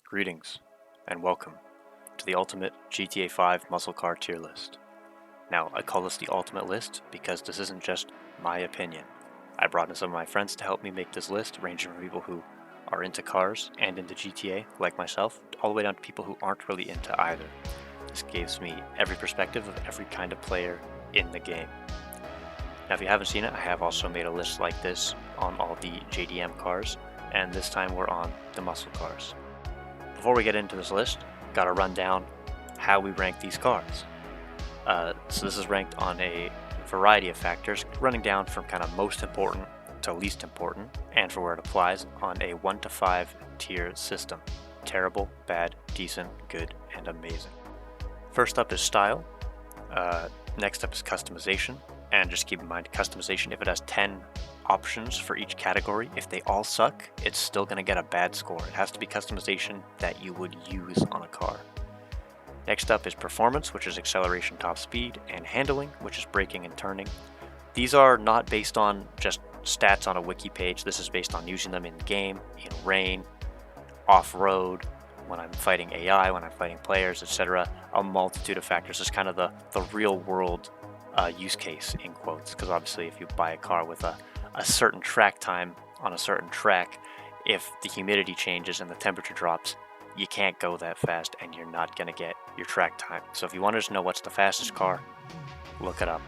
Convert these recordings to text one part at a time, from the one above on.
Greetings, and welcome to the Ultimate GTA 5 Muscle Car Tier List. Now, I call this the Ultimate List because this isn't just my opinion. I brought in some of my friends to help me make this list, ranging from people who are into cars and into GTA, like myself, all the way down to people who aren't really into either. This gives me every perspective of every kind of player in the game. Now, if you haven't seen it, I have also made a list like this on all the JDM cars, and this time we're on the muscle cars. Before we get into this list, gotta run down how we rank these cars. So this is ranked on a variety of factors, running down from kind of most important to least important, and for where it applies, on a 1 to 5 tier system. Terrible, bad, decent, good, and amazing. First up is style. Next up is customization. And just keep in mind, customization, if it has 10 options for each category, if they all suck, it's still going to get a bad score. It has to be customization that you would use on a car. Next up is performance, which is acceleration, top speed, and handling, which is braking and turning. These are not based on just stats on a wiki page. This is based on using them in game, in rain, off-road, when I'm fighting AI, when I'm fighting players, etc. A multitude of factors. It's kind of the real world use case, in quotes, because obviously if you buy a car with a certain track time on a certain track, if the humidity changes and the temperature drops, you can't go that fast and you're not going to get your track time. So if you wanted to know what's the fastest car, look it up.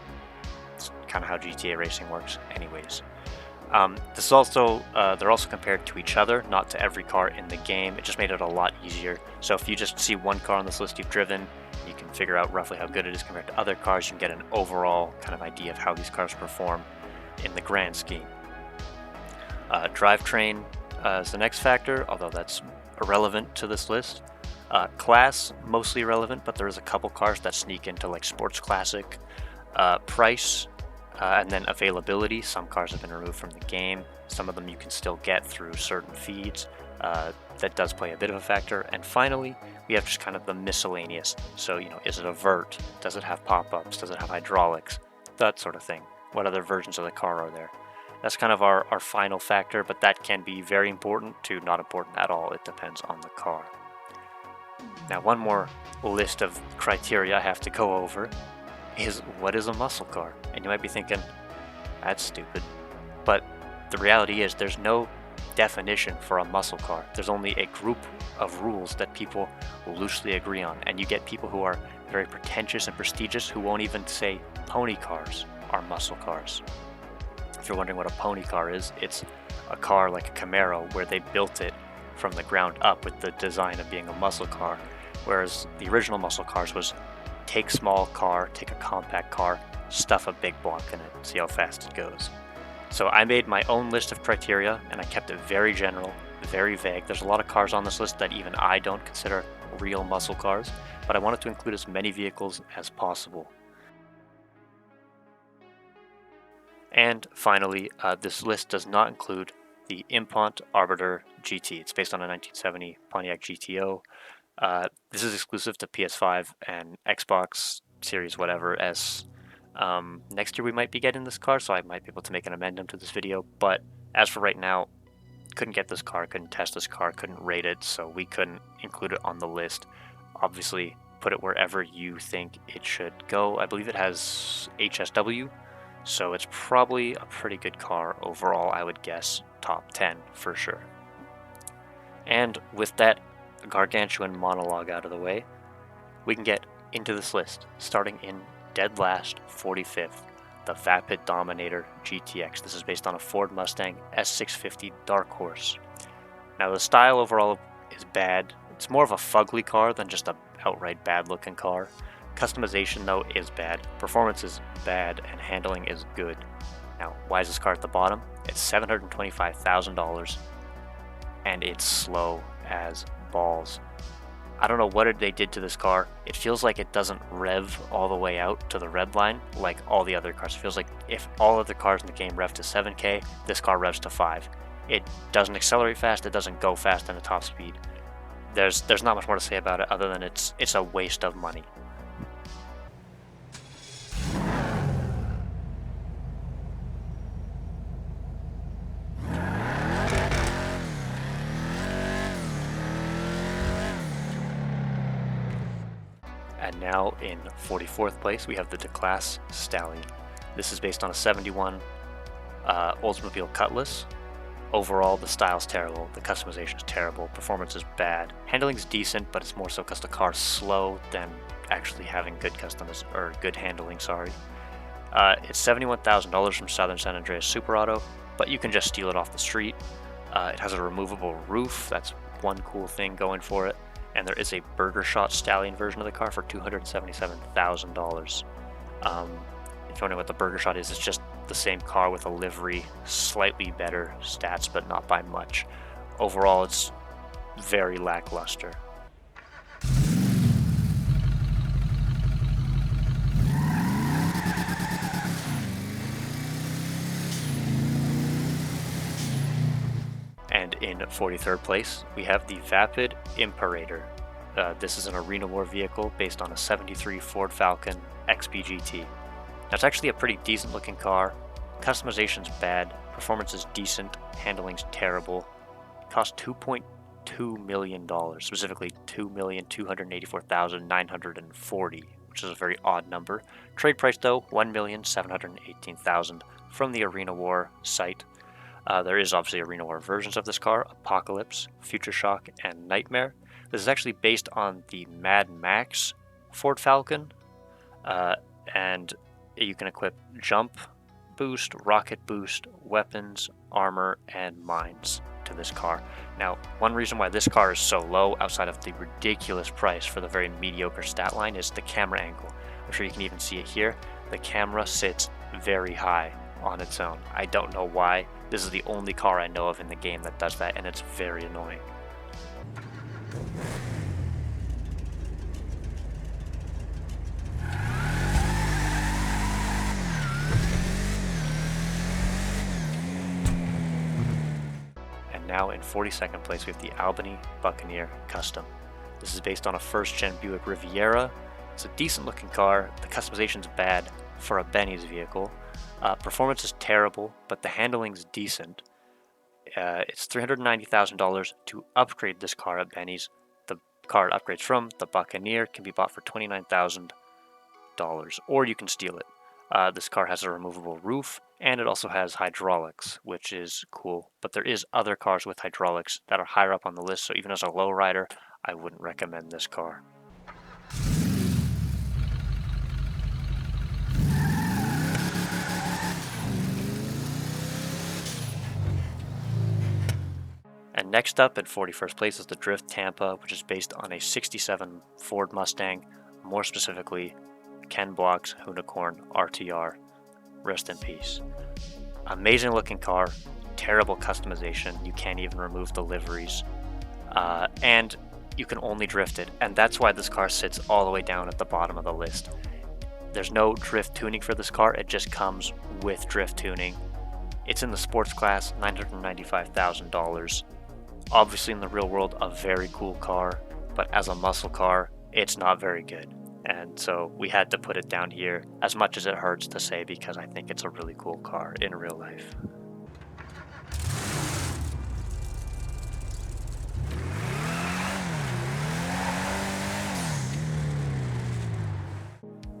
It's kind of how GTA racing works anyways. This is also, they're also compared to each other, not to every car in the game. It just made it a lot easier. So if you just see one car on this list you've driven, you can figure out roughly how good it is compared to other cars. You can get an overall kind of idea of how these cars perform in the grand scheme. Drivetrain is the next factor, although that's irrelevant to this list. Class, mostly irrelevant, but there is a couple cars that sneak into like Sports Classic. Price, and then availability. Some cars have been removed from the game. Some of them you can still get through certain feeds. That does play a bit of a factor. And finally, we have just kind of the miscellaneous. So, is it a vert? Does it have pop-ups? Does it have hydraulics? That sort of thing. What other versions of the car are there? That's kind of our final factor, but that can be very important to not important at all. It depends on the car. Now, one more list of criteria I have to go over is what is a muscle car? And you might be thinking, that's stupid. But the reality is there's no definition for a muscle car. There's only a group of rules that people loosely agree on. And you get people who are very pretentious and prestigious who won't even say pony cars are muscle cars. If you're wondering what a pony car is, it's a car like a Camaro where they built it from the ground up with the design of being a muscle car. Whereas the original muscle cars was take small car, take a compact car, stuff a big block in it, see how fast it goes. So I made my own list of criteria and I kept it very general, very vague. There's a lot of cars on this list that even I don't consider real muscle cars, but I wanted to include as many vehicles as possible. And finally, this list does not include the Impont Arbiter GT. It's based on a 1970 Pontiac GTO. This is exclusive to PS5 and Xbox Series whatever S. Next year we might be getting this car, so I might be able to make an addendum to this video, but as for right now, couldn't get this car, couldn't test this car, couldn't rate it, so we couldn't include it on the list. Obviously, put it wherever you think it should go. I believe it has HSW, so it's probably a pretty good car overall. I would guess top 10 for sure. And with that gargantuan monologue out of the way, we can get into this list, starting in dead last, 45th, the Vapid Dominator GTX. This is based on a Ford Mustang S650 Dark Horse. Now the style overall is bad. It's more of a fugly car than just a outright bad looking car. Customization though is bad, performance is bad, and handling is good. Now why is this car at the bottom? It's $725,000 and it's slow as balls. I don't know what they did to this car. It feels like it doesn't rev all the way out to the red line like all the other cars. It feels like if all other cars in the game rev to 7K, this car revs to 5. It doesn't accelerate fast, it doesn't go fast in a top speed. There's not much more to say about it other than it's a waste of money. And now in 44th place, we have the DeClass Stallion. This is based on a 71 Oldsmobile Cutlass. Overall, the style's terrible, the customization is terrible, performance is bad. Handling's decent, but it's more so because the car's slow than actually having good handling, sorry. It's $71,000 from Southern San Andreas Super Auto, but you can just steal it off the street. It has a removable roof, that's one cool thing going for it. And there is a Burger Shot Stallion version of the car for $277,000. If you wonder what the Burger Shot is, it's just the same car with a livery, slightly better stats, but not by much. Overall, it's very lackluster. And in 43rd place, we have the Vapid Imperator. This is an Arena War vehicle based on a 73 Ford Falcon XP-GT. Now, it's actually a pretty decent looking car. Customization's bad, performance is decent, handling's terrible. It cost $2.2 million, specifically $2,284,940, which is a very odd number. Trade price though, $1,718,000 from the Arena War site. There is obviously Arena War versions of this car, Apocalypse, Future Shock, and Nightmare. This is actually based on the Mad Max Ford Falcon, and you can equip jump boost, rocket boost, weapons, armor, and mines to this car. Now, one reason why this car is so low, outside of the ridiculous price for the very mediocre stat line, is the camera angle. I'm sure you can even see it here. The camera sits very high on its own. I don't know why. This is the only car I know of in the game that does that, and it's very annoying. And now in 42nd place, we have the Albany Buccaneer Custom. This is based on a first-gen Buick Riviera. It's a decent looking car. The customization's bad for a Benny's vehicle. Performance is terrible, but the handling's decent. It's $390,000 to upgrade this car at Benny's. The car it upgrades from, the Buccaneer, can be bought for $29,000, or you can steal it. This car has a removable roof, and it also has hydraulics, which is cool. But there is other cars with hydraulics that are higher up on the list, so even as a lowrider, I wouldn't recommend this car. And next up at 41st place is the Drift Tampa, which is based on a 67 Ford Mustang, more specifically Ken Block's Unicorn RTR. Rest in peace. Amazing looking car, terrible customization, you can't even remove the liveries, and you can only drift it, and that's why this car sits all the way down at the bottom of the list. There's no drift tuning for this car, it just comes with drift tuning. It's in the sports class, $995,000. Obviously in the real world, a very cool car, but as a muscle car, it's not very good. And so we had to put it down here, as much as it hurts to say, because I think it's a really cool car in real life.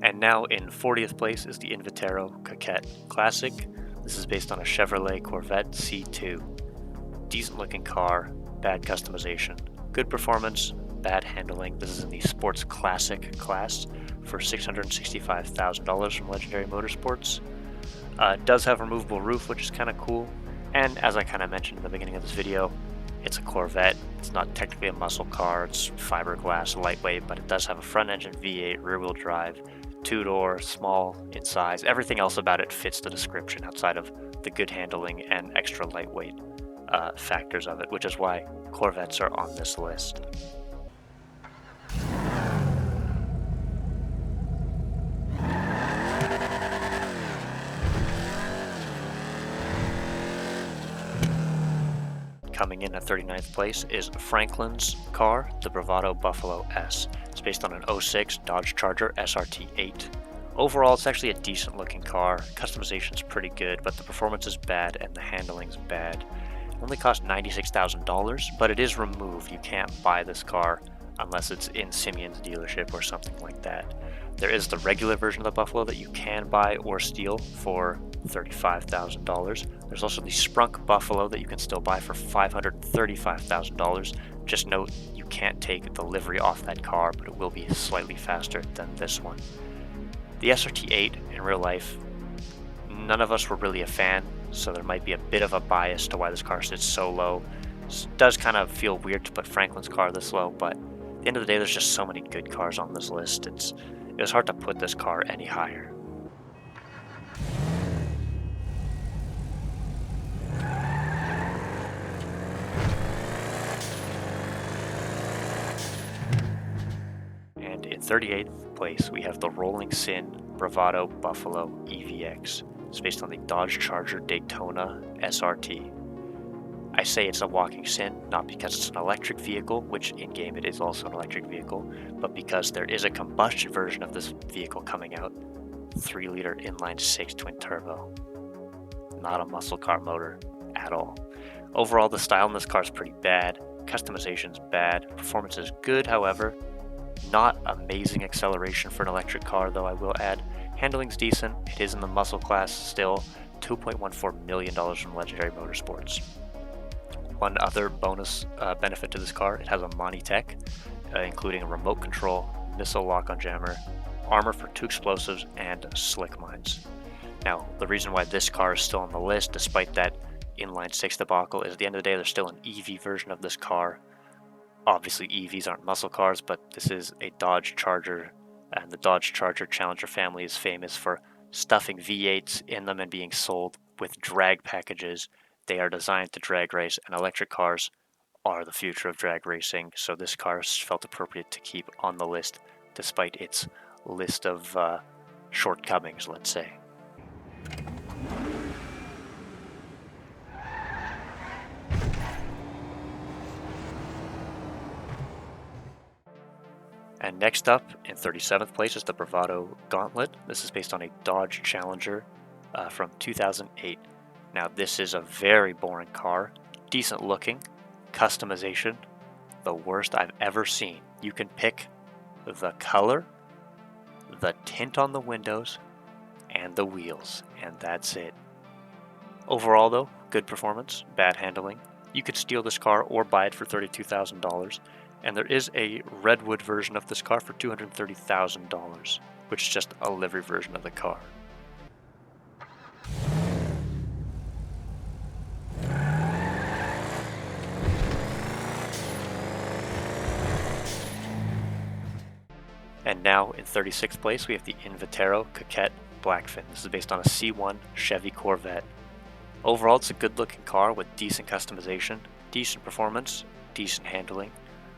And now in 40th place is the Invitero Coquette Classic. This is based on a Chevrolet Corvette C2. Decent looking car, bad customization, good performance, bad handling. This is in the Sports Classic class for $665,000 from Legendary Motorsports. It does have a removable roof, which is kind of cool. And as I kind of mentioned in the beginning of this video, it's a Corvette. It's not technically a muscle car, it's fiberglass, lightweight, but it does have a front engine V8, rear wheel drive, two-door, small in size. Everything else about it fits the description outside of the good handling and extra lightweight factors of it, which is why Corvettes are on this list. Coming in at 39th place is Franklin's car, the Bravado Buffalo S. It's based on an 06 Dodge Charger SRT8. Overall, it's actually a decent looking car. Customization's pretty good, but the performance is bad and the handling's bad. It only cost $96,000, but it is removed. You can't buy this car unless it's in Simeon's dealership or something like that. There is the regular version of the Buffalo that you can buy or steal for $35,000. There's also the Sprunk Buffalo that you can still buy for $535,000. Just note you can't take the livery off that car, but it will be slightly faster than this one. The SRT8 in real life, none of us were really a fan, so there might be a bit of a bias to why this car sits so low. It does kind of feel weird to put Franklin's car this low, but at the end of the day, there's just so many good cars on this list. It was hard to put this car any higher. And in 38th place, we have the Rolling Sin Bravado Buffalo EVX. It's based on the Dodge Charger Daytona SRT. I say it's a walking sin, not because it's an electric vehicle, which in-game it is also an electric vehicle, but because there is a combustion version of this vehicle coming out, 3-liter inline-6 twin-turbo. Not a muscle car motor at all. Overall, the style in this car is pretty bad, customization's bad, performance is good, however. Not amazing acceleration for an electric car, though I will add. Handling's decent, it is in the muscle class still, $2.14 million from Legendary Motorsports. One other bonus benefit to this car, it has a Monty-Tech, including a remote control, missile lock-on jammer, armor for 2 explosives, and slick mines. Now, the reason why this car is still on the list, despite that inline-6 debacle, is at the end of the day, there's still an EV version of this car. Obviously, EVs aren't muscle cars, but this is a Dodge Charger, and the Dodge Charger Challenger family is famous for stuffing V8s in them and being sold with drag packages. They are designed to drag race, and electric cars are the future of drag racing, so this car felt appropriate to keep on the list, despite its list of shortcomings, let's say. And next up, in 37th place, is the Bravado Gauntlet. This is based on a Dodge Challenger from 2008. Now, this is a very boring car, decent looking, customization, the worst I've ever seen. You can pick the color, the tint on the windows, and the wheels, and that's it. Overall, though, good performance, bad handling. You could steal this car or buy it for $32,000, and there is a Redwood version of this car for $230,000, which is just a livery version of the car. And now, in 36th place, we have the Invitero Coquette Blackfin. This is based on a C1 Chevy Corvette. Overall, it's a good-looking car with decent customization, decent performance, decent handling.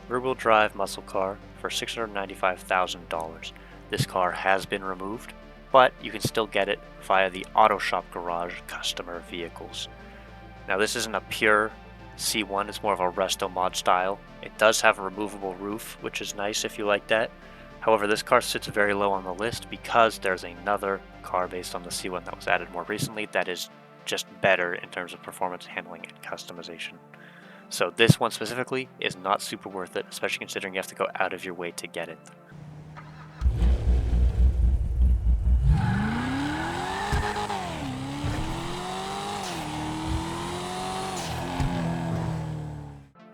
Rear-wheel drive muscle car for $695,000. This car has been removed, but you can still get it via the Auto Shop Garage customer vehicles. Now, this isn't a pure C1, it's more of a resto mod style. It does have a removable roof, which is nice if you like that. However, this car sits very low on the list because there's another car based on the C1 that was added more recently that is just better in terms of performance, handling, and customization. So this one specifically is not super worth it, especially considering you have to go out of your way to get it.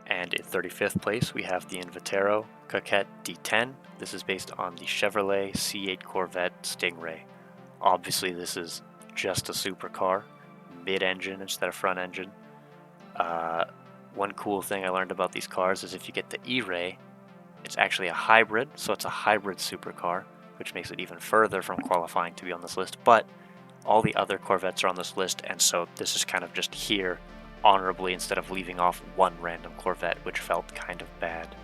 And in 35th place, we have the Invitero Coquette D10. This is based on the Chevrolet C8 Corvette Stingray. Obviously, this is just a supercar, mid-engine instead of front engine. One cool thing I learned about these cars is if you get the E-Ray, it's actually a hybrid, so it's a hybrid supercar, which makes it even further from qualifying to be on this list. But all the other Corvettes are on this list, and so this is kind of just here honorably instead of leaving off one random Corvette, which felt kind of bad.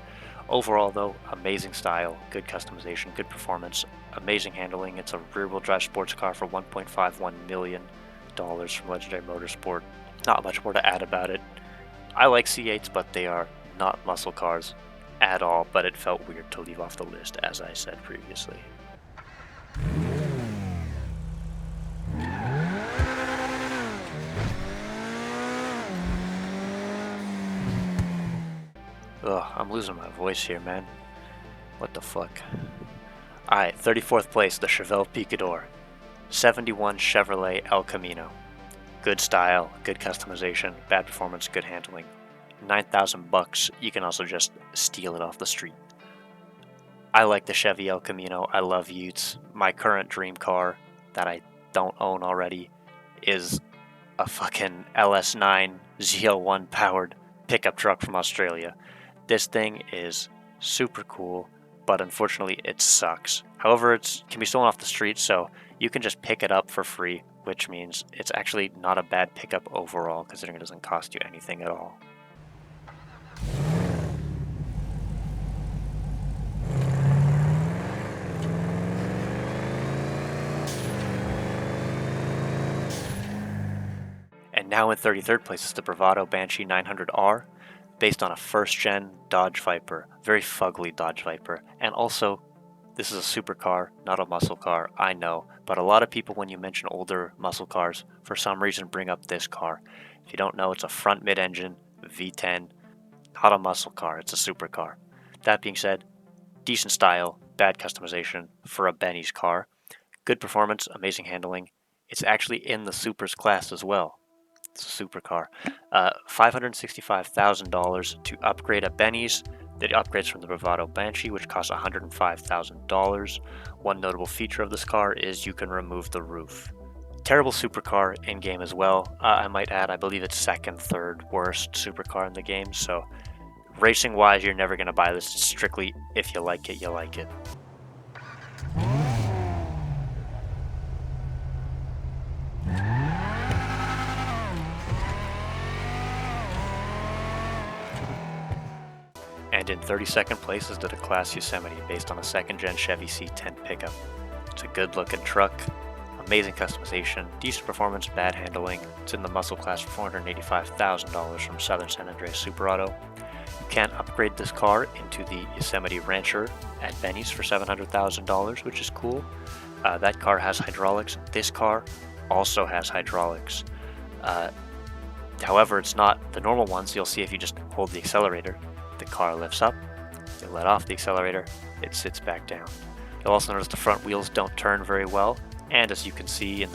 Overall, though, amazing style, good customization, good performance, amazing handling. It's a rear-wheel drive sports car for $1.51 million from Legendary Motorsport. Not much more to add about it. I like C8s, but they are not muscle cars at all, but it felt weird to leave off the list, as I said previously. Ugh, I'm losing my voice here, man. What the fuck? Alright, 34th place, the Chevelle Picador. 71 Chevrolet El Camino. Good style, good customization, bad performance, good handling. 9,000 bucks, you can also just steal it off the street. I like the Chevy El Camino, I love Utes. My current dream car that I don't own already is a fucking LS9 ZL1 powered pickup truck from Australia. This thing is super cool, but unfortunately it sucks. However, it can be stolen off the street, so you can just pick it up for free, which means it's actually not a bad pickup overall, considering it doesn't cost you anything at all. And now in 33rd place is the Bravado Banshee 900R, based on a first-gen Dodge Viper, very fugly Dodge Viper. And also, this is a supercar, not a muscle car, I know, but a lot of people when you mention older muscle cars, for some reason bring up this car. If you don't know, it's a front mid-engine V10, not a muscle car, it's a supercar. That being said, decent style, bad customization for a Benny's car. Good performance, amazing handling. It's actually in the supers class as well. It's a supercar. $565,000 to upgrade a Benny's. The upgrades from the Bravado Banshee, which costs $105,000. One notable feature of this car is you can remove the roof. Terrible supercar in-game as well. I might add, I believe it's second, third worst supercar in the game. So racing-wise, you're never going to buy this. It's strictly if you like it, you like it. And in 32nd place is the Declass Yosemite, based on a second-gen Chevy C10 pickup. It's a good-looking truck, amazing customization, decent performance, bad handling. It's in the muscle class for $485,000 from Southern San Andreas Super Auto. You can upgrade this car into the Yosemite Rancher at Benny's for $700,000, which is cool. That car has hydraulics. This car also has hydraulics. However, it's not the normal ones. You'll see if you just hold the accelerator, the car lifts up, you let off the accelerator, it sits back down. You'll also notice the front wheels don't turn very well, and as you can see in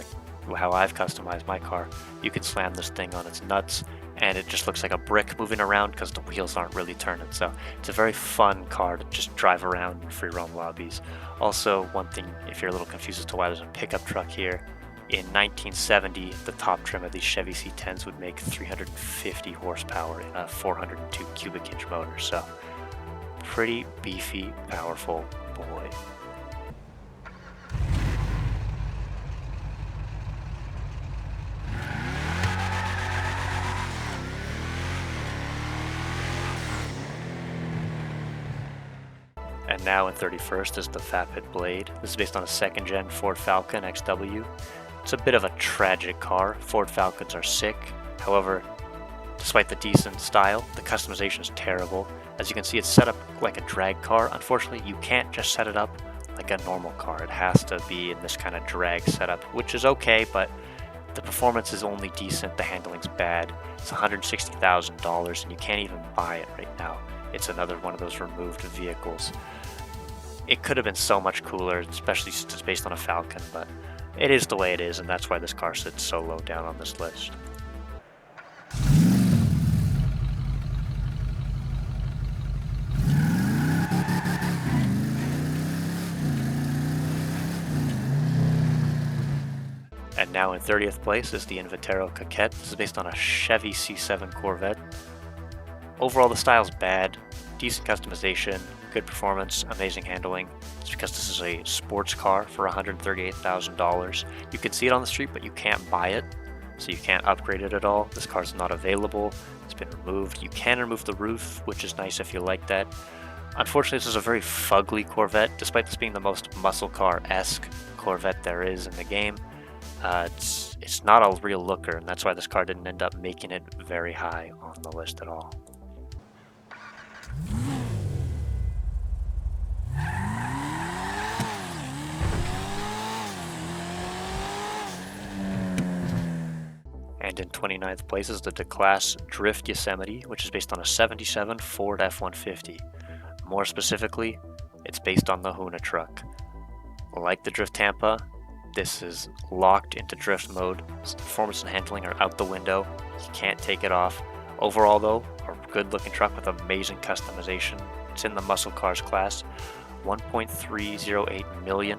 how I've customized my car, you can slam this thing on its nuts and it just looks like a brick moving around because the wheels aren't really turning. So it's a very fun car to just drive around in free roam lobbies. Also, one thing, if you're a little confused as to why there's a pickup truck here, in 1970, the top trim of these Chevy C10s would make 350 horsepower in a 402 cubic inch motor. So pretty beefy, powerful boy. And now in 31st is the Vapid Blade. This is based on a second-gen Ford Falcon XW. It's a bit of a tragic car. Ford Falcons are sick. However, despite the decent style, the customization is terrible. As you can see, it's set up like a drag car. Unfortunately, you can't just set it up like a normal car. It has to be in this kind of drag setup, which is okay, but the performance is only decent. The handling's bad. It's $160,000 and you can't even buy it right now. It's another one of those removed vehicles. It could have been so much cooler, especially since it's based on a Falcon, but it is the way it is, and that's why this car sits so low down on this list. And now in 30th place is the Invitero Coquette. This is based on a Chevy C7 Corvette. Overall, the style's bad, decent customization, good performance, amazing handling. It's because this is a sports car for $138,000. You can see it on the street, but you can't buy it, so you can't upgrade it at all. This car's not available. It's been removed. You can remove the roof, which is nice if you like that. Unfortunately, this is a very fugly Corvette, despite this being the most muscle car-esque Corvette there is in the game. It's not a real looker, and that's why this car didn't end up making it very high on the list at all. And in 29th place is the Declass Drift Yosemite, which is based on a 77 Ford F-150. More specifically, It's based on the Huna truck. Like the Drift Tampa, this is locked into drift mode. Performance and handling are out the window. You can't take it off. Overall though, a good looking truck with amazing customization. It's in the muscle cars class. 1.308 million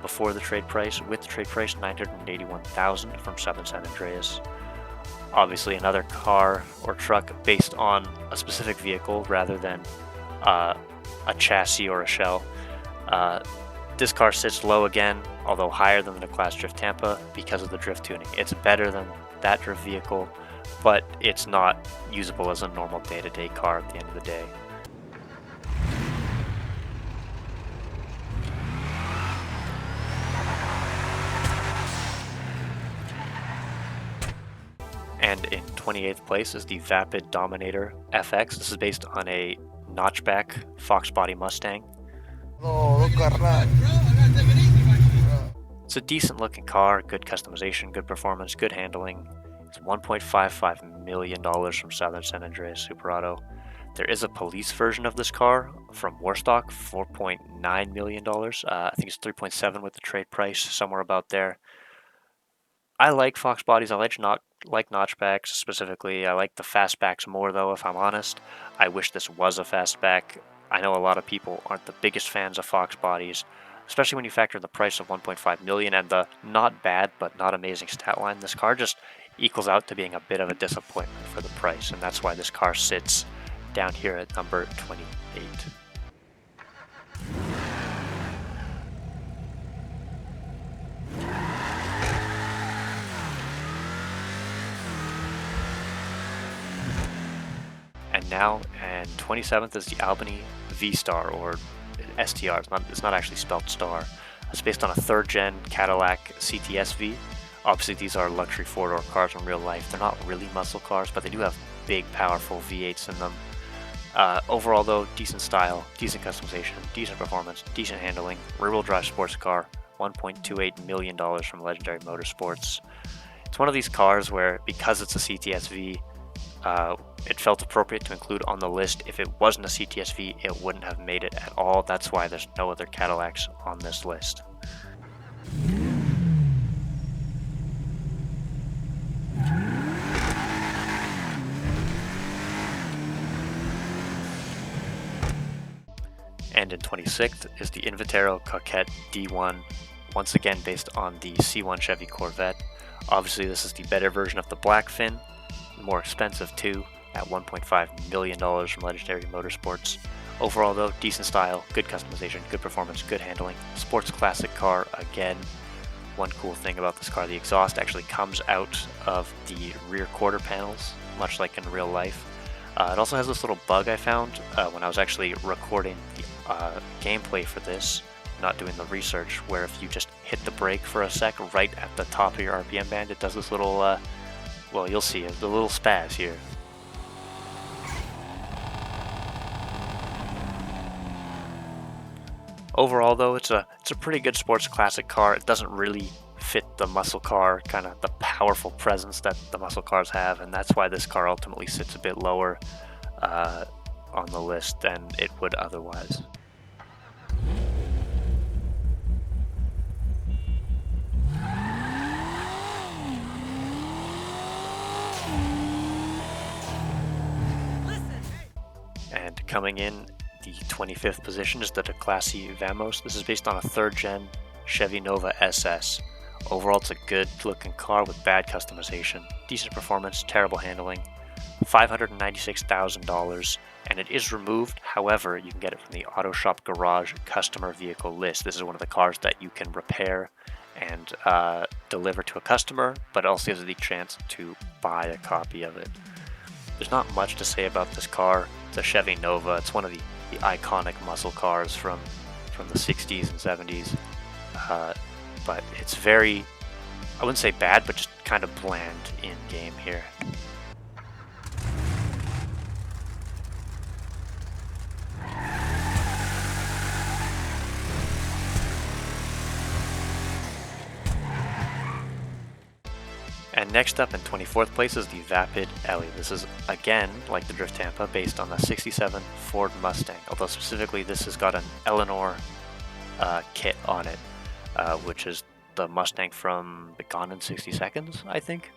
before the trade price. With the trade price, 981,000 from Southern San Andreas. Obviously another car or truck based on a specific vehicle rather than a chassis or a shell. This car sits low again, although higher than the class Drift Tampa because of the drift tuning. It's better than that drift vehicle, but it's not usable as a normal day-to-day car at the end of the day. And in 28th place is the Vapid Dominator FX. This is based on a notchback Fox body Mustang. It's a decent looking car, good customization, good performance, good handling. It's $1.55 million from Southern San Andreas Super Auto. There is a police version of this car from Warstock, $4.9 million. I think it's 3.7 with the trade price, somewhere about there. I like Fox bodies. I like notchbacks specifically. I like the fastbacks more though, if I'm honest. I wish this was a fastback. I know a lot of people aren't the biggest fans of Fox bodies, especially when you factor in the price of 1.5 million and the not bad but not amazing stat line. This car just equals out to being a bit of a disappointment for the price, and that's why this car sits down here at number 28. And now, and 27th is the Albany V-Star, or STR. It's not actually spelled star. It's based on a third-gen Cadillac CTS-V. Obviously, these are luxury four-door cars in real life. They're not really muscle cars, but they do have big, powerful V8s in them. Overall, though, decent style, decent customization, decent performance, decent handling. Rear-wheel drive sports car, $1.28 million from Legendary Motorsports. It's one of these cars where, because it's a CTS-V, it felt appropriate to include on the list. If it wasn't a CTS-V, it wouldn't have made it at all. That's why there's no other Cadillacs on this list. And in 26th is the Inventero Coquette D1, once again based on the C1 Chevy Corvette. Obviously this is the better version of the Blackfin, more expensive too, at $1.5 million from Legendary Motorsports. Overall though, decent style, good customization, good performance, good handling. Sports classic car again. One cool thing about this car, the exhaust actually comes out of the rear quarter panels, much like in real life. It also has this little bug I found when I was actually recording the gameplay for this, not doing the research, where if you just hit the brake for a sec right at the top of your RPM band, it does this little, well, you'll see it, the little spaz here. Overall though, it's a pretty good sports classic car. It doesn't really fit the muscle car, kind of the powerful presence that the muscle cars have, and that's why this car ultimately sits a bit lower on the list than it would otherwise. And coming in the 25th position is the Declasse Vamos. This is based on a third-gen Chevy Nova SS. Overall, it's a good looking car with bad customization, decent performance, terrible handling, $596,000, and it is removed. However, you can get it from the Auto Shop Garage customer vehicle list. This is one of the cars that you can repair and deliver to a customer, but also gives you the chance to buy a copy of it. There's not much to say about this car. It's a Chevy Nova. It's one of the iconic muscle cars from the 60s and 70s. But it's very, I wouldn't say bad, but just kind of bland in game here. And Next up in 24th place is the Vapid Ellie. This is again like the Drift Tampa, based on the 67 Ford Mustang, although specifically this has got an Eleanor kit on it, which is the Mustang from the Gone in 60 Seconds, I think.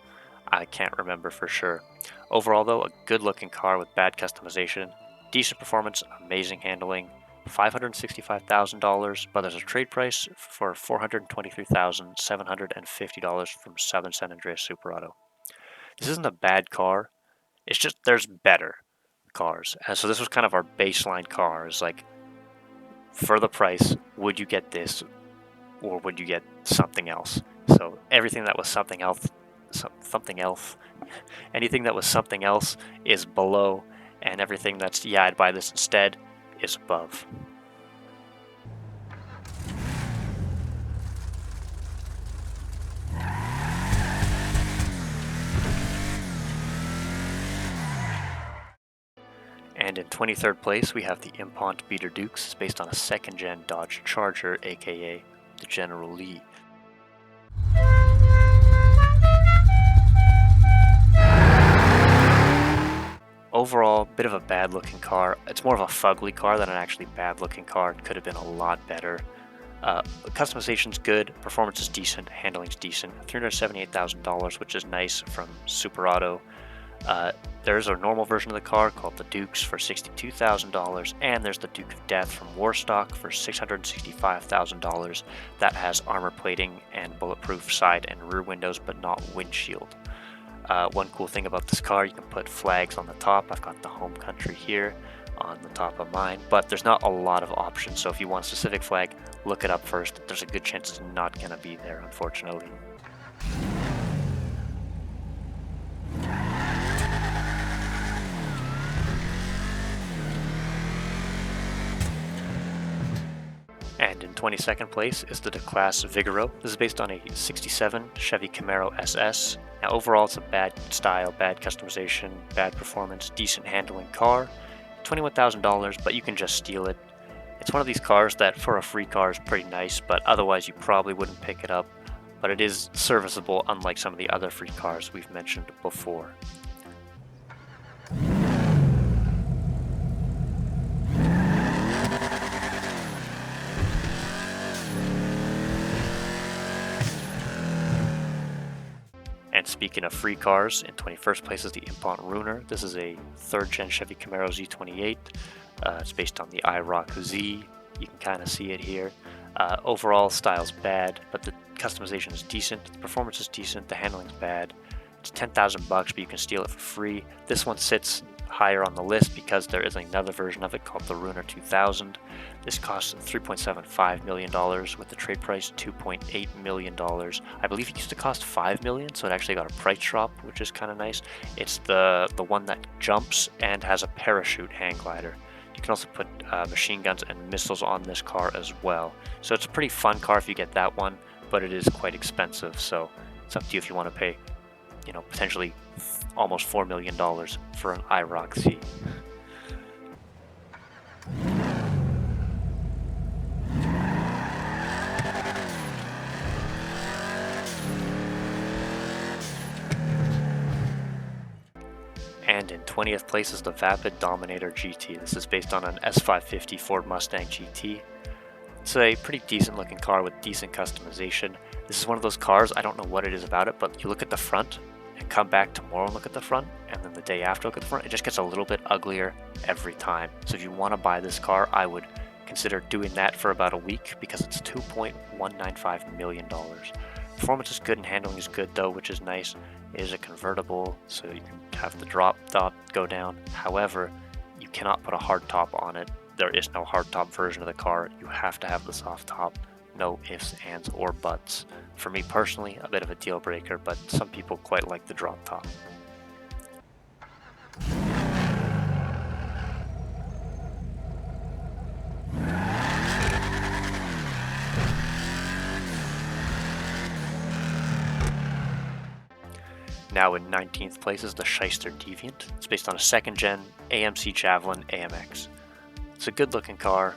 I can't remember for sure. Overall though, a good looking car with bad customization, decent performance, amazing handling, $565,000, but there's a trade price for $423,750 from Southern San Andreas Super Auto. This isn't a bad car, it's just there's better cars. And so this was kind of our baseline car. It's like, for the price, would you get this or would you get something else? So everything that was something else, anything that was something else is below, and everything that's, yeah, I'd buy this instead, is above. And in 23rd place, we have the Impont Beater Dukes. It's based on a second-gen Dodge Charger, aka the General Lee. Overall, bit of a bad-looking car. It's more of a fugly car than an actually bad-looking car. It could have been a lot better. Customization's good, performance is decent, handling's decent. $378,000, which is nice, from Super Auto. There's a normal version of the car called the Dukes for $62,000, and there's the Duke of Death from Warstock for $665,000. That has armor plating and bulletproof side and rear windows, but not windshield. One cool thing about this car, you can put flags on the top. I've got the home country here on the top of mine, but there's not a lot of options, so if you want a specific flag, look it up first. There's a good chance it's not going to be there, unfortunately. And in 22nd place is the DeClasse Vigoro. This is based on a 67 Chevy Camaro SS. Now overall it's a bad style, bad customization, bad performance, decent handling car. $21,000, but you can just steal it. It's one of these cars that for a free car is pretty nice, but otherwise you probably wouldn't pick it up. But it is serviceable, unlike some of the other free cars we've mentioned before. And speaking of free cars, in 21st place is the Impont Ruiner. This is a 3rd gen Chevy Camaro Z28. It's based on the IROC Z. You can kind of see it here. Overall, style's bad, but the customization is decent. The performance is decent. The handling's bad. It's $10,000, but you can steal it for free. This one sits higher on the list because there is another version of it called the Ruiner 2000. This costs $3.75 million with the trade price $2.8 million. I believe it used to cost $5 million, so it actually got a price drop, which is kind of nice. It's the one that jumps and has a parachute hang glider. You can also put machine guns and missiles on this car as well. So it's a pretty fun car if you get that one, but it is quite expensive, so it's up to you if you want to pay, you know, potentially almost $4 million for an IROC Z. And in 20th place is the Vapid Dominator GT. This is based on an S550 Ford Mustang GT. It's a pretty decent looking car with decent customization. This is one of those cars, I don't know what it is about it, but you look at the front and come back tomorrow and look at the front, and then the day after look at the front, it just gets a little bit uglier every time. So if you want to buy this car, I would consider doing that for about a week because it's $2.195 million. Performance is good and handling is good though, which is nice. It is a convertible, so you can have the drop top go down. However, you cannot put a hard top on it. There is no hard top version of the car. You have to have the soft top. No ifs, ands, or buts. For me personally, a bit of a deal breaker, but some people quite like the drop top. Now in 19th place is the Shyster Deviant. It's based on a 2nd gen AMC Javelin AMX. It's a good looking car,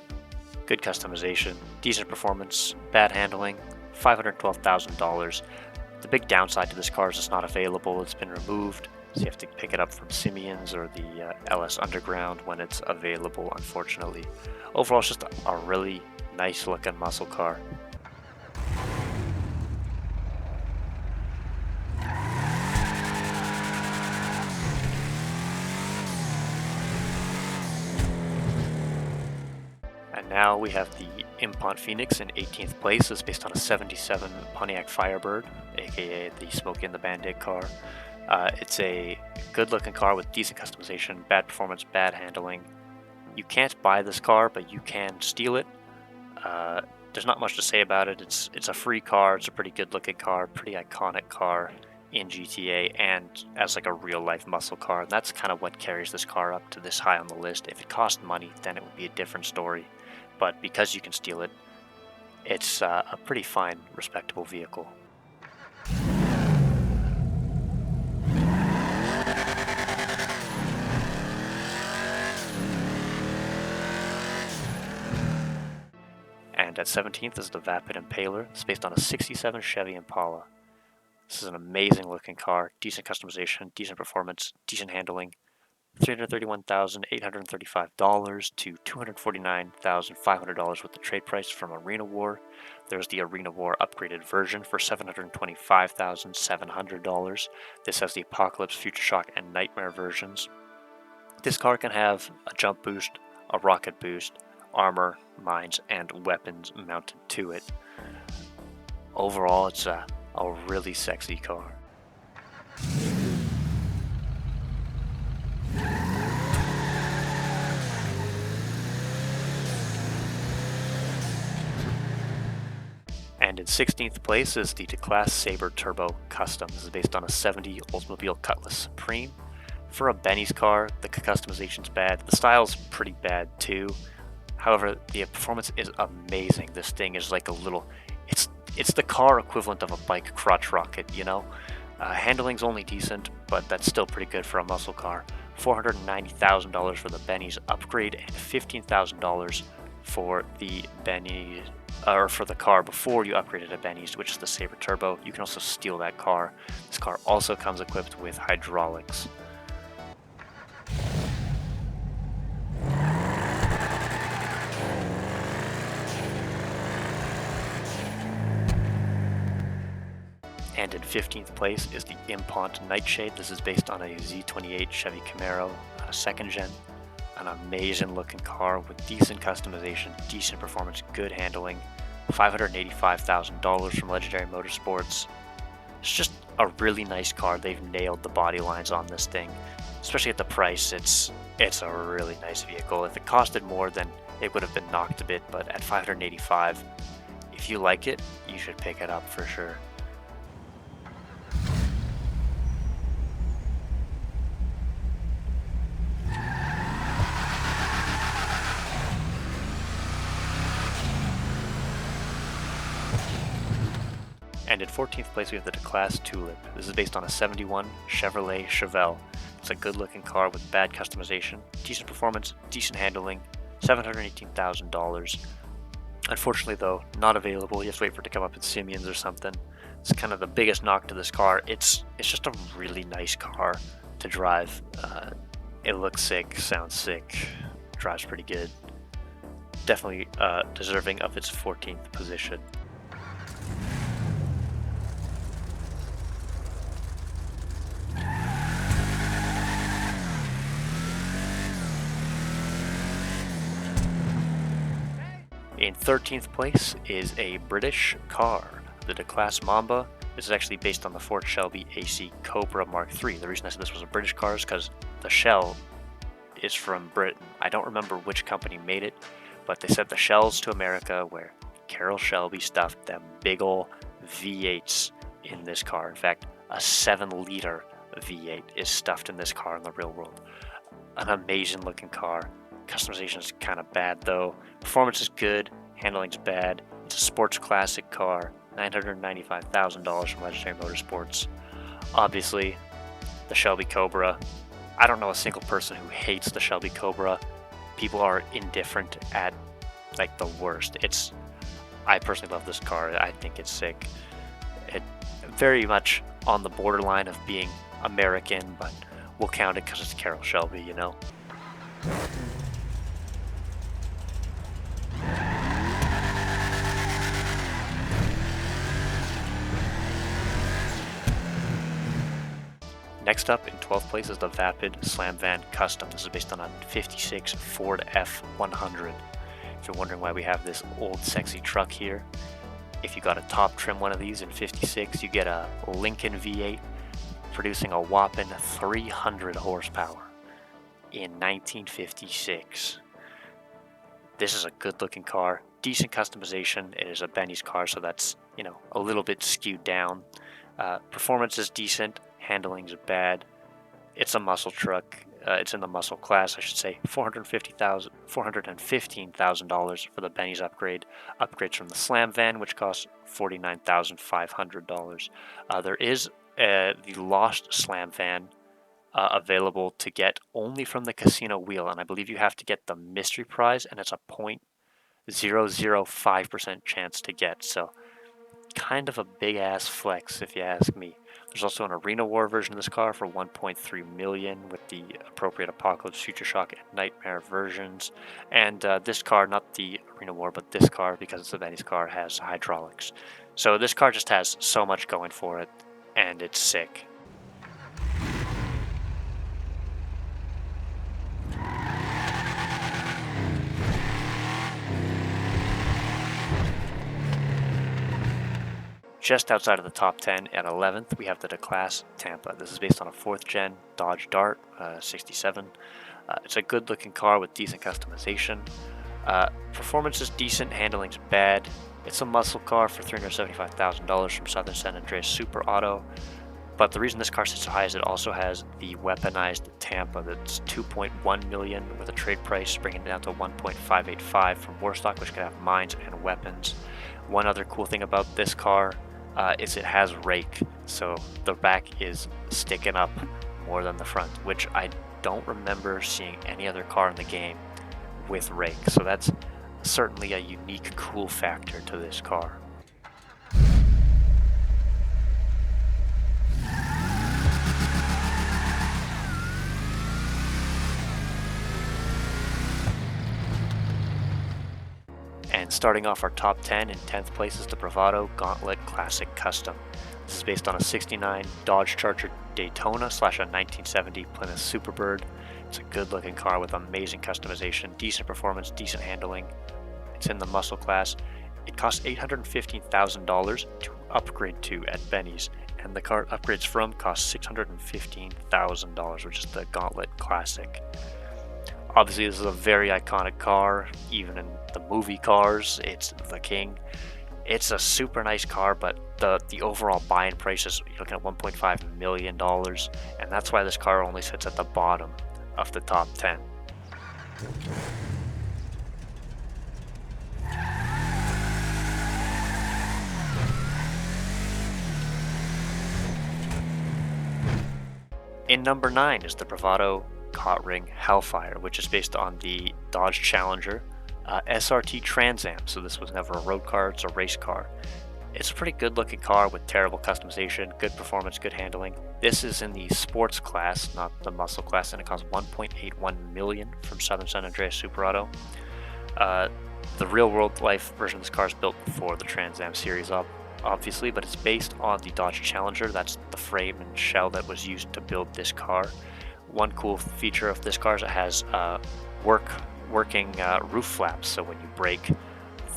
good customization, decent performance, bad handling, $512,000. The big downside to this car is it's not available. It's been removed, so you have to pick it up from Simeon's or the LS Underground when it's available, unfortunately. Overall, it's just a really nice looking muscle car. And now we have the Impont Phoenix in 18th place. It's based on a 77 Pontiac Firebird, aka the Smokey and the Bandit car. It's a good looking car with decent customization, bad performance, bad handling. You can't buy this car, but you can steal it. There's not much to say about it. It's a free car. It's a pretty good looking car, pretty iconic car in GTA, and as like a real life muscle car. And that's kind of what carries this car up to this high on the list. If it cost money, then it would be a different story. But because you can steal it, it's a pretty fine, respectable vehicle. And at 17th is the Vapid Impaler. It's based on a 67 Chevy Impala. This is an amazing looking car, decent customization, decent performance, decent handling. $331,835 to $249,500 with the trade price from Arena War. There's the Arena War upgraded version for $725,700. This has the Apocalypse, Future Shock, and Nightmare versions. This car can have a jump boost, a rocket boost, armor, mines, and weapons mounted to it. Overall, it's a really sexy car. And in 16th place is the Declass Sabre Turbo Custom. This is based on a 70 Oldsmobile Cutlass Supreme. For a Benny's car, the customization's bad. The style's pretty bad too. However, the performance is amazing. This thing is like a little... It's the car equivalent of a bike crotch rocket, you know? Handling's only decent, but that's still pretty good for a muscle car. $490,000 for the Benny's upgrade and $15,000 for the Benny, or for the car before you upgraded to Benny's, which is the Sabre Turbo. You can also steal that car. This car also comes equipped with hydraulics. And in 15th place is the Impont Nightshade. This is based on a Z28 Chevy Camaro, second gen. An amazing looking car with decent customization, decent performance, good handling. $585,000 from Legendary Motorsports. It's just a really nice car. They've nailed the body lines on this thing, especially at the price. It's a really nice vehicle. If it costed more, then it would have been knocked a bit, but at $585,000, if you like it, you should pick it up for sure. And in 14th place we have the Declass Tulip. This is based on a 71 Chevrolet Chevelle. It's a good looking car with bad customization, decent performance, decent handling, $718,000. Unfortunately though, not available. You have to wait for it to come up at Simeon's or something. It's kind of the biggest knock to this car. It's just a really nice car to drive. It looks sick, sounds sick, drives pretty good. Definitely deserving of its 14th position. In 13th place is a British car, the Declass Mamba. This is actually based on the Ford Shelby AC Cobra Mark III. The reason I said this was a British car is because the shell is from Britain. I don't remember which company made it, but they sent the shells to America where Carroll Shelby stuffed them big ol' V8s in this car. In fact, a 7-liter V8 is stuffed in this car in the real world. An amazing looking car. Customization is kind of bad though. Performance is good, handling's bad. It's a sports classic car. $995,000 from Legendary Motorsports. Obviously, the Shelby Cobra. I don't know a single person who hates the Shelby Cobra. People are indifferent at like the worst. I personally love this car. I think it's sick. very much on the borderline of being American, but we'll count it because it's Carroll Shelby, you know? Next up in 12th place is the Vapid Slam Van Custom. This is based on a 56 Ford F100. If you're wondering why we have this old sexy truck here, if you got a top trim one of these in 56, you get a Lincoln V8 producing a whopping 300 horsepower in 1956. This is a good looking car, decent customization. It is a Benny's car, so that's, you know, a little bit skewed down. Performance is decent, handling is bad. It's a muscle truck. It's in the muscle class, I should say. $415,000 for the Benny's upgrade. Upgrades from the Slam Van, which costs $49,500. There is the Lost Slam Van available to get only from the casino wheel, and I believe you have to get the mystery prize, and it's a 0.005% chance to get. So kind of a big ass flex if you ask me. There's also an Arena War version of this car for $1.3 million with the appropriate Apocalypse, Future Shock, and Nightmare versions. And this car, not the Arena War, but this car, because it's a Benny's car, has hydraulics. So this car just has so much going for it, and it's sick. Just outside of the top 10 at 11th, we have the DeClass Tampa. This is based on a 4th gen Dodge Dart 67. It's a good looking car with decent customization. Performance is decent, handling's bad. It's a muscle car for $375,000 from Southern San Andreas Super Auto. But the reason this car sits so high is it also has the weaponized Tampa that's $2.1 million with a trade price, bringing it down to $1.585 from Warstock, which could have mines and weapons. One other cool thing about this car is it has rake, so the back is sticking up more than the front, which I don't remember seeing any other car in the game with rake. So that's certainly a unique cool factor to this car. And starting off our top 10, in 10th place is the Bravado Gauntlet Classic Custom. This is based on a 69 Dodge Charger Daytona / a 1970 Plymouth Superbird. It's a good looking car with amazing customization, decent performance, decent handling. It's in the muscle class. It costs $815,000 to upgrade to at Benny's, and the car upgrades from costs $615,000, which is the Gauntlet Classic. Obviously, this is a very iconic car. Even in the movie Cars, it's the king. It's a super nice car, but the overall buying price is, you're looking at $1.5 million, and that's why this car only sits at the bottom of the top 10. In number 9 is the Bravado Hot Ring Hellfire, which is based on the Dodge Challenger SRT Trans Am. So this was never a road car, it's a race car. It's a pretty good looking car with terrible customization, good performance, good handling. This is in the sports class, not the muscle class, and it costs $1.81 million from Southern San Andreas Super Auto. The real world life version of this car is built before the Trans Am series obviously, but it's based on the Dodge Challenger. That's the frame and shell that was used to build this car. One cool feature of this car is it has working roof flaps, so when you brake,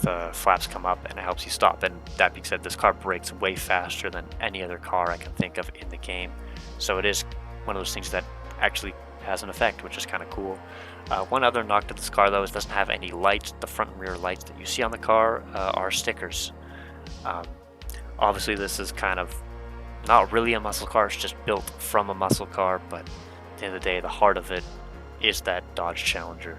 the flaps come up and it helps you stop. And that being said, this car brakes way faster than any other car I can think of in the game, so it is one of those things that actually has an effect, which is kind of cool. One other knock to this car though is it doesn't have any lights. The front and rear lights that you see on the car are stickers. Obviously this is kind of not really a muscle car, it's just built from a muscle car, but at the end of the day, the heart of it is that Dodge Challenger.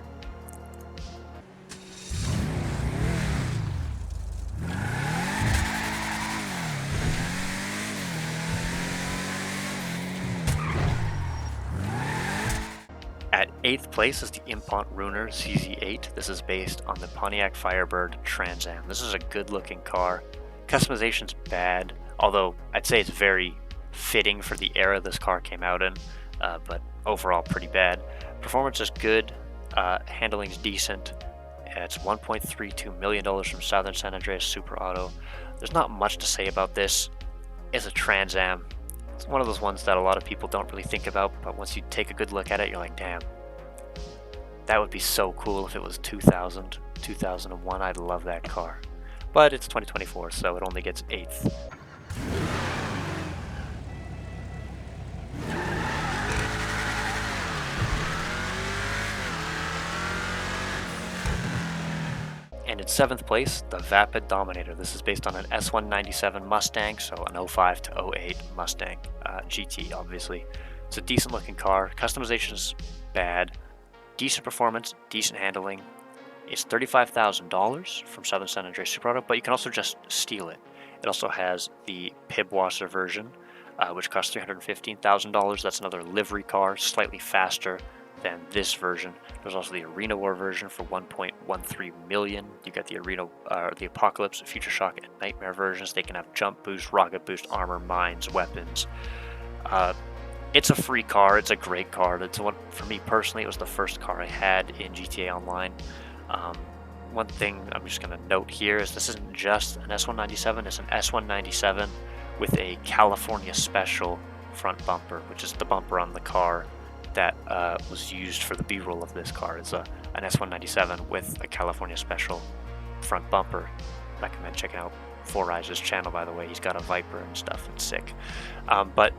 At 8th place is the Impont Ruiner CZ8. This is based on the Pontiac Firebird Trans Am. This is a good looking car. Customization's bad. although I'd say it's very fitting for the era this car came out in, but overall pretty bad. Performance is good, handling is decent. It's $1.32 million from Southern San Andreas Super Auto. There's not much to say about this. It's a Trans Am. It's one of those ones that a lot of people don't really think about, but once you take a good look at it, you're like, damn, that would be so cool if it was 2000, 2001. I'd love that car. But it's 2024, so it only gets 8th. And in 7th place, the Vapid Dominator. This is based on an S197 Mustang, so an 05 to 08 Mustang GT, obviously. It's a decent looking car. Customization is bad. Decent performance, decent handling. It's $35,000 from Southern San Andreas Super Auto, but you can also just steal it. It also has the Pibwasser version, which costs $315,000. That's another livery car, slightly faster than this version. There's also the Arena War version for $1.13 million. You got the the Apocalypse, Future Shock, and Nightmare versions. They can have jump boost, rocket boost, armor, mines, weapons. It's a free car. It's a great car. It's one, for me personally, it was the first car I had in GTA Online. One thing I'm just going to note here is this isn't just an S197, it's an S197 with a California Special front bumper, which is the bumper on the car that was used for the B-roll of this car. It's an S197 with a California Special front bumper. Recommend checking out Four Eyes' channel, by the way. He's got a Viper and stuff. It's sick. But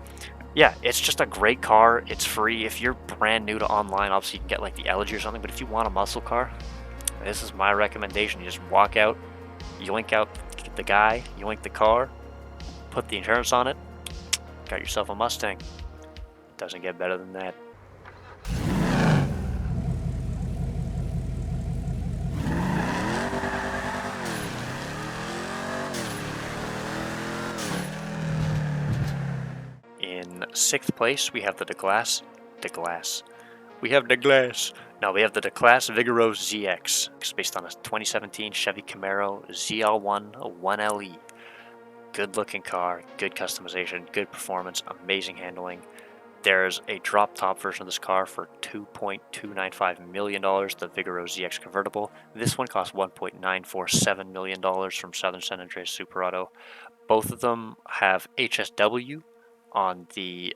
yeah, it's just a great car. It's free. If you're brand new to online, obviously you can get like the Elegy or something, but if you want a muscle car, this is my recommendation. You just walk out, yoink out the guy, yoink the car, put the insurance on it, got yourself a Mustang. Doesn't get better than that. In 6th place, we have the DeGlass. We have the DeGlass Vigorous ZX. It's based on a 2017 Chevy Camaro ZL1 1LE. Good looking car, good customization, good performance, amazing handling. There's a drop top version of this car for $2.295 million, the Vigorous ZX convertible. This one costs $1.947 million from Southern San Andreas Super Auto. Both of them have HSW on the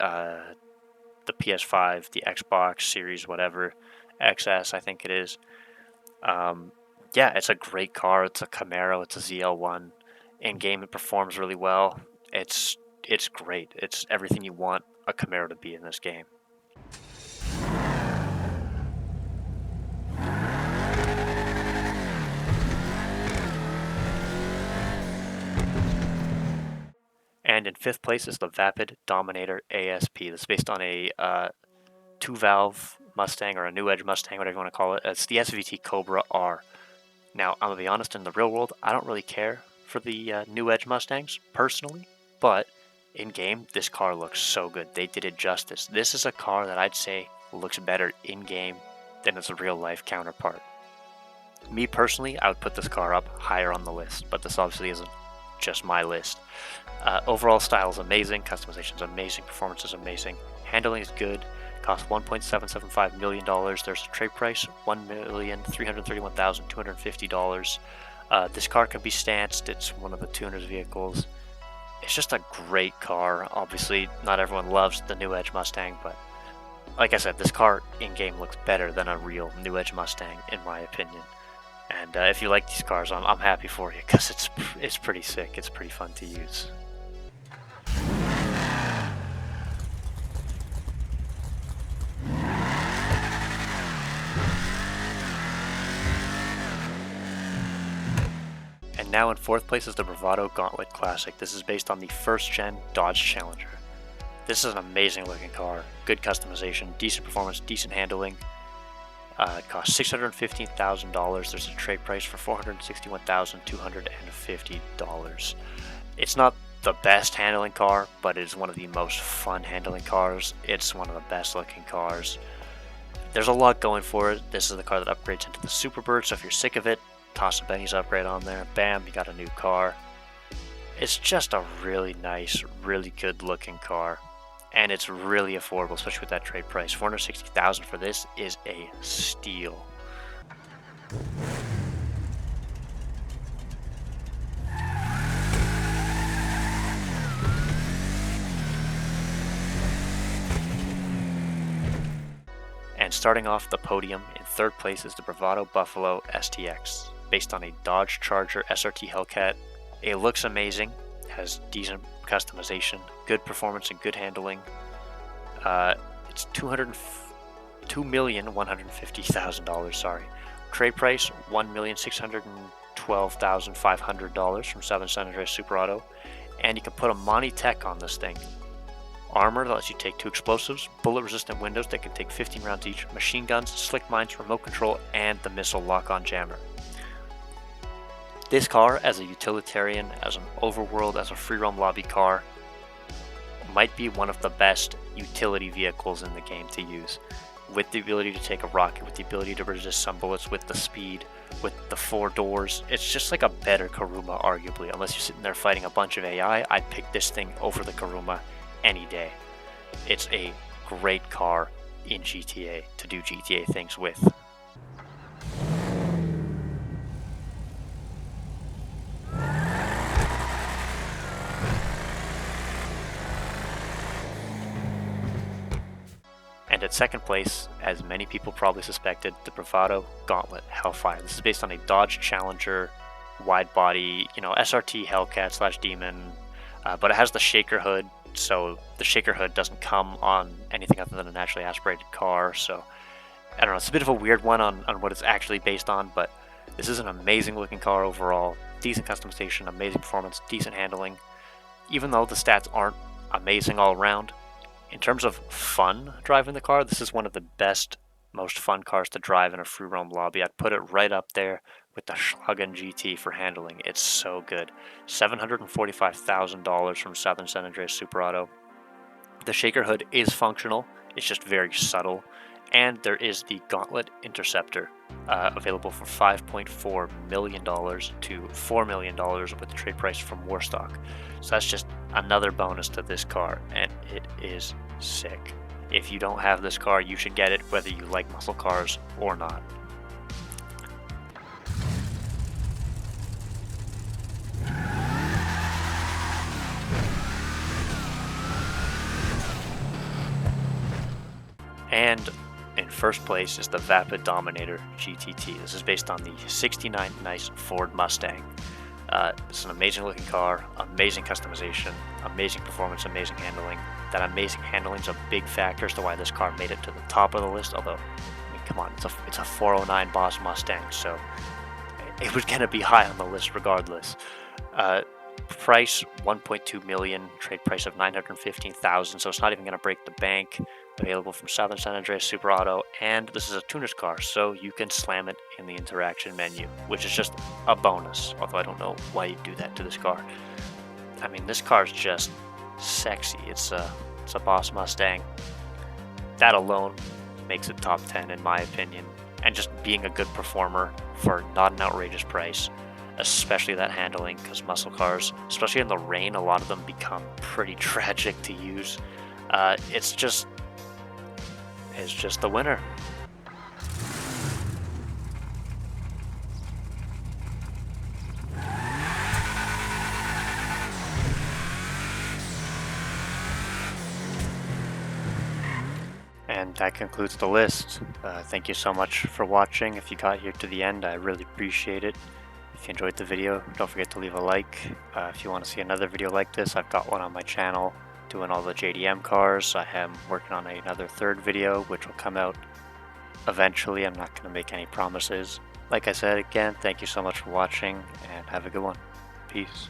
PS5, the Xbox Series, whatever, XS, I think it is. Yeah, it's a great car. It's a Camaro. It's a ZL1. In game, it performs really well. It's great. It's everything you want a Camaro to be in this game. And in 5th place is the Vapid Dominator ASP. That's based on a 2-valve Mustang, or a New Edge Mustang, whatever you want to call it. It's the SVT Cobra R. Now, I'm going to be honest, in the real world, I don't really care for the New Edge Mustangs, personally, but in-game, this car looks so good. They did it justice. This is a car that I'd say looks better in-game than its real-life counterpart. Me, personally, I would put this car up higher on the list, but this obviously isn't just my list. Overall style is amazing, customization is amazing, performance is amazing, handling is good. Costs $1.775 million. There's a trade price, $1,331,250. This car can be stanced. It's one of the tuner's vehicles. It's just a great car. Obviously, not everyone loves the New Edge Mustang, but like I said, this car in-game looks better than a real New Edge Mustang, in my opinion. And if you like these cars, I'm happy for you, because it's pretty sick. It's pretty fun to use. And now in 4th place is the Bravado Gauntlet Classic. This is based on the 1st gen Dodge Challenger. This is an amazing looking car, good customization, decent performance, decent handling. It costs $615,000. There's a trade price for $461,250. It's not the best handling car, but it is one of the most fun handling cars. It's one of the best looking cars. There's a lot going for it. This is the car that upgrades into the Superbird, so if you're sick of it, toss a Benny's upgrade on there. Bam, you got a new car. It's just a really nice, really good looking car. And it's really affordable, especially with that trade price. $460,000 for this is a steal. And starting off the podium, in third place is the Bravado Buffalo STX, based on a Dodge Charger SRT Hellcat. It looks amazing, has decent customization, good performance and good handling. It's $2,150,000, sorry. Trade price $1,612,500 from Southern San Andreas Super Auto, and you can put a Monty Tech on this thing. Armor that lets you take 2 explosives, bullet-resistant windows that can take 15 rounds each, machine guns, slick mines, remote control, and the missile lock-on jammer. This car, as a utilitarian, as an overworld, as a free-roam lobby car, might be one of the best utility vehicles in the game to use. With the ability to take a rocket, with the ability to resist some bullets, with the speed, with the 4 doors, it's just like a better Kuruma, arguably. Unless you're sitting there fighting a bunch of AI, I'd pick this thing over the Kuruma any day. It's a great car in GTA to do GTA things with. And at second place, as many people probably suspected, the Bravado Gauntlet Hellfire. This is based on a Dodge Challenger wide body, SRT Hellcat / Demon, but it has the shaker hood. So the shaker hood doesn't come on anything other than a naturally aspirated car. So I don't know, it's a bit of a weird one on what it's actually based on, but this is an amazing looking car overall. Decent customization, amazing performance, decent handling. Even though the stats aren't amazing all around, in terms of fun driving the car, this is one of the best, most fun cars to drive in a free roam lobby. I'd put it right up there with the Schlagen GT for handling. It's so good. $745,000 from Southern San Andreas Super Auto. The shaker hood is functional, it's just very subtle. And there is the Gauntlet Interceptor, available for $5.4 million to $4 million with the trade price from Warstock. So that's just another bonus to this car, and it is sick. If you don't have this car, you should get it, whether you like muscle cars or not. And in first place is the Vapid Dominator GTT. This is based on the '69 nice Ford Mustang. It's an amazing looking car, amazing customization, amazing performance, amazing handling. That amazing handling is a big factor as to why this car made it to the top of the list, although, I mean, come on, it's a 409 Boss Mustang, so it was going to be high on the list regardless. Price $1.2 million, trade price of $915,000, so it's not even going to break the bank. Available from Southern San Andreas Super Auto, and this is a tuner's car, so you can slam it in the interaction menu, which is just a bonus, although I don't know why you do that to this car. I mean, this car is just sexy. It's a Boss Mustang. That alone makes it top 10 in my opinion, and just being a good performer for not an outrageous price, especially that handling, because muscle cars, especially in the rain, a lot of them become pretty tragic to use. It's just the winner. And that concludes the list. Thank you so much for watching. If you got here to the end, I really appreciate it. If you enjoyed the video, don't forget to leave a like. If you want to see another video like this, I've got one on my channel doing all the JDM cars. I am working on another third video, which will come out eventually. I'm not going to make any promises. Like I said, again, thank you so much for watching, and have a good one. Peace.